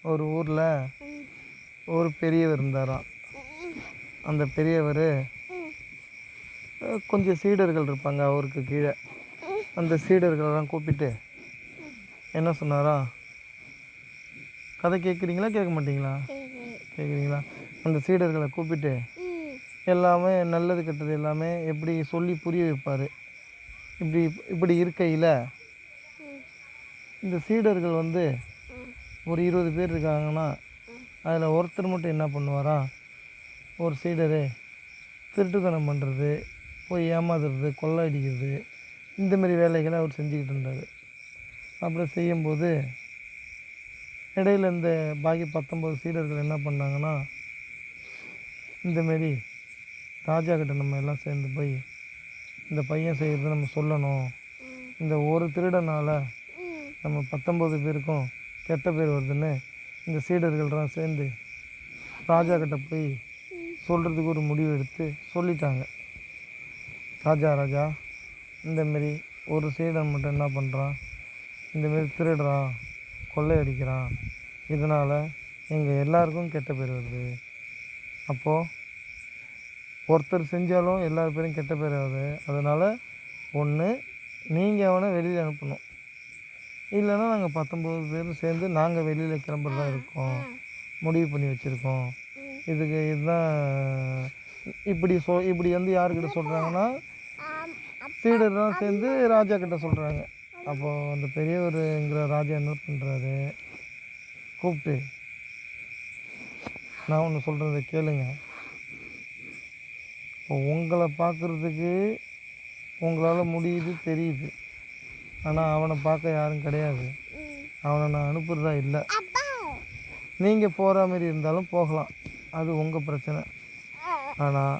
ஒரு ஊரில் ஒரு பெரியவர் இருந்தாராம். அந்த பெரியவர் கொஞ்சம் சீடர்கள் இருப்பாங்க அவருக்கு கீழே. அந்த சீடர்களெல்லாம் கூப்பிட்டு என்ன சொன்னாராம், கதை கேட்குறீங்களா கேட்க மாட்டீங்களா? கேட்குறீங்களா? அந்த சீடர்களை கூப்பிட்டு எல்லாமே நல்லது கெட்டது எல்லாமே எப்படி சொல்லி புரிய வைப்பார். இப்படி இப்படி இருக்கையில் இந்த சீடர்கள் ஒரு 20 பேர் இருக்காங்கன்னா அதில் ஒருத்தர் மட்டும் என்ன பண்ணுவாராம், ஒரு சீடரு திருட்டுத்தனம் பண்ணுறது, போய் ஏமாத்துறது, கொள்ளை அடிக்கிறது, இந்தமாரி வேலைகளை அவர் செஞ்சுக்கிட்டு இருந்தார். அப்புறம் செய்யும்போது இடையில் இந்த பாக்கி 19 சீடர்கள் என்ன பண்ணாங்கன்னா, இந்தமாரி ராஜா கிட்ட நம்ம எல்லாம் சேர்ந்து போய் இந்த பையன் செய்கிறத நம்ம சொல்லணும், இந்த ஒரு திருடனால் நம்ம 19 பேருக்கும் கெட்ட பேர் வருதுன்னு இந்த சீடர்கள்லாம் சேர்ந்து ராஜா கிட்ட போய் சொல்கிறதுக்கு ஒரு முடிவு எடுத்து சொல்லிட்டாங்க. ராஜா இந்தமாரி ஒரு சீடன் மட்டும் என்ன பண்ணுறான், இந்தமாரி திருடுறான், கொள்ளையடிக்கிறான், இதனால் எங்கள் எல்லாருக்கும் கெட்ட பேர் வருது. அப்போது ஒருத்தர் செஞ்சாலும் எல்லார் பேரும் கெட்ட பேர் ஆகுது. அதனால் ஒன்று நீங்கள் அவனை வெளியில் அனுப்பணும், இல்லைன்னா நாங்கள் 19 பேரும் சேர்ந்து நாங்கள் வெளியில் கிளம்புறதா இருக்கோம், முடிவு பண்ணி வச்சுருக்கோம். இதுதான் இப்படி யாருக்கிட்ட சொல்கிறாங்கன்னா, சீடர்லாம் சேர்ந்து ராஜா கிட்ட சொல்கிறாங்க. அப்போது அந்த பெரியவருங்கிற ராஜா என்ன பண்ணுறாரு, கூப்பிட்டு நான் ஒன்று சொல்கிறத கேளுங்க. இப்போ உங்களை பார்க்குறதுக்கு உங்களால் முடியுது தெரியுது, ஆனால் அவனை பார்க்க யாரும் கிடையாது. அவனை நான் அனுப்புகிறதா இல்லை. நீங்கள் போகிற மாதிரி இருந்தாலும் போகலாம், அது உங்கள் பிரச்சனை. ஆனால்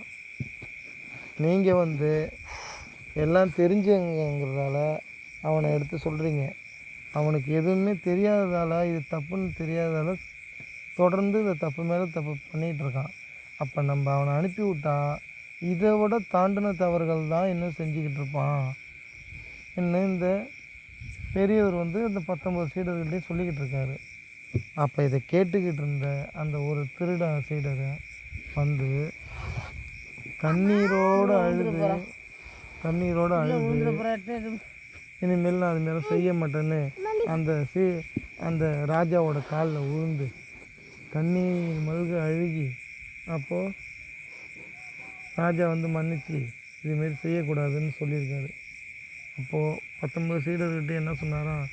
நீங்கள் எல்லாம் தெரிஞ்சங்கிறதால அவனை எடுத்து சொல்கிறீங்க. அவனுக்கு எதுவுமே தெரியாததால், இது தப்புன்னு தெரியாததால் தொடர்ந்து இந்த தப்பு மேலே தப்பு பண்ணிகிட்ருக்கான். அப்போ நம்ம அவனை அனுப்பி விட்டால் இதை விட தாண்டின தவறுகள் தான் இன்னும் செஞ்சுக்கிட்டு இருப்பான். இன்னும் இந்த பெரியவர் அந்த 19 சீடர்கள்டையும் சொல்லிக்கிட்டு இருக்காரு. அப்போ இதை கேட்டுக்கிட்டு இருந்த அந்த ஒரு திருட சீடரை கண்ணீரோடு அழுது இனிமேல் நான் அது மேலே செய்ய மாட்டேன்னு அந்த ராஜாவோட காலில் விழுந்து கண்ணீர் மல்க அழுகி, அப்போது ராஜா மன்னிச்சு இதுமாரி செய்யக்கூடாதுன்னு சொல்லியிருக்காரு. அப்போது 19 சீடர்கிட்ட என்ன சொன்னாராம்,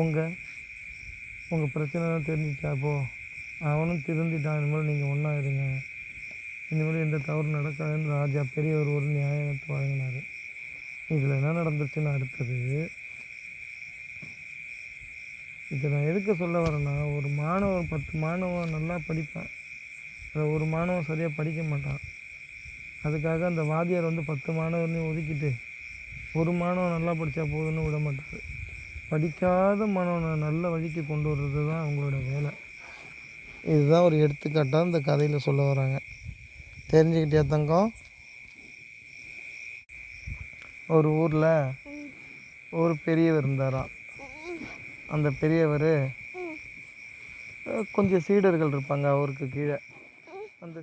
உங்கள் பிரச்சனை தான் தெரிஞ்சிச்சா, அப்போது அவனும் திருந்திட்டான், இனிமேல் நீங்கள் ஒன்றா இருங்க, இனிமேல் எந்த தவறு நடக்காதுன்னு ராஜா பெரியவர் ஒரு நியாயத்தை வழங்கினார். இதில் என்ன நடந்துச்சுன்னு அடுத்தது, இதை நான் எதுக்கு சொல்ல வரேன்னா, ஒரு மாணவன் 10 மாணவன் நல்லா படிப்பான், அதில் ஒரு மாணவன் சரியாக படிக்க மாட்டான். அதுக்காக அந்த வாத்தியார் 10 மாணவனையும் ஒதுக்கிட்டு ஒரு மாணவன் நல்லா படித்தா போதுன்னு விட மாட்டார். படிக்காத மாணவனை நல்ல வழிக்கு கொண்டு வர்றது தான் அவங்களோட வேலை. இதுதான் ஒரு எடுத்துக்காட்டாக இந்த கதையில் சொல்ல வராங்க. தெரிஞ்சுக்கிட்டியா தங்கம்? ஒரு ஊரில் ஒரு பெரியவர் இருந்தாராம். அந்த பெரியவர் கொஞ்சம் சீடர்கள் இருப்பாங்க அவருக்கு கீழே. அந்த